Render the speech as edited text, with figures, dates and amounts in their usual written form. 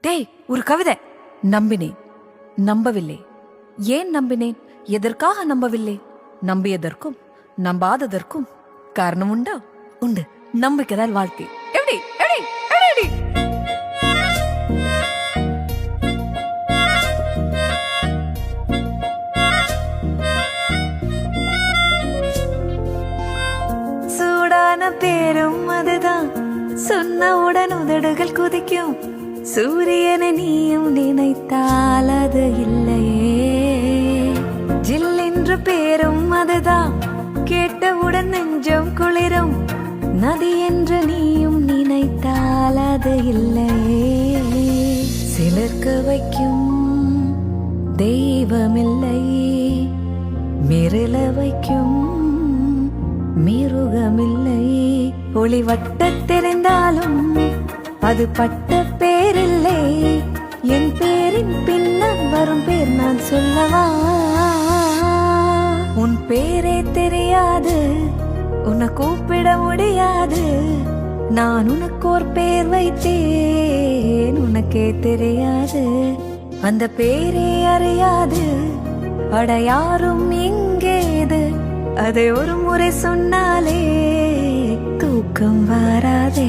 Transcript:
டேய், ஒரு கவிதை. நம்பினேன், நம்பவில்லை. ஏன் நம்பினேன், எதற்காக நம்பவில்லை? நம்பியதற்கும் நம்பாததற்கும் காரணம் உண்டா? உண்டு. நம்பிக்கைதான் வாழ்க்கை. எப்படி எப்படி எப்படி எப்படி? சூடான பேரும் அதுதான், சொன்னவுடன் உதடுகள் குதிக்கும். சூரியனை நீயும் நினைத்தால் அது இல்லையே. ஜில் என்ற பேரும் அதுதான், கேட்டவுடன் நெஞ்சம் குளிரும். நதி என்று நீயும் நினைத்தால் அது இல்லையே. சிலர்க்க வைக்கும் தெய்வமில்லை, மிரள வைக்கும் மிருகமில்லை. ஒளி வட்ட தெரிந்தாலும் அது பட்ட பேரில்லை. என் பேரின் பின்னால் வரும் பேர் நான் சொல்லவா? உன் பேரே தெரியாது, உன்னை கூப்பிட முடியாது. நான் உனக்கு ஒரு பேர் வைத்தேன், உனக்கே தெரியாது. அந்த பேரே அறியாது அட யாரும் இங்கேது. அதை ஒரு முறை சொன்னாலே தூக்கம் வராதே.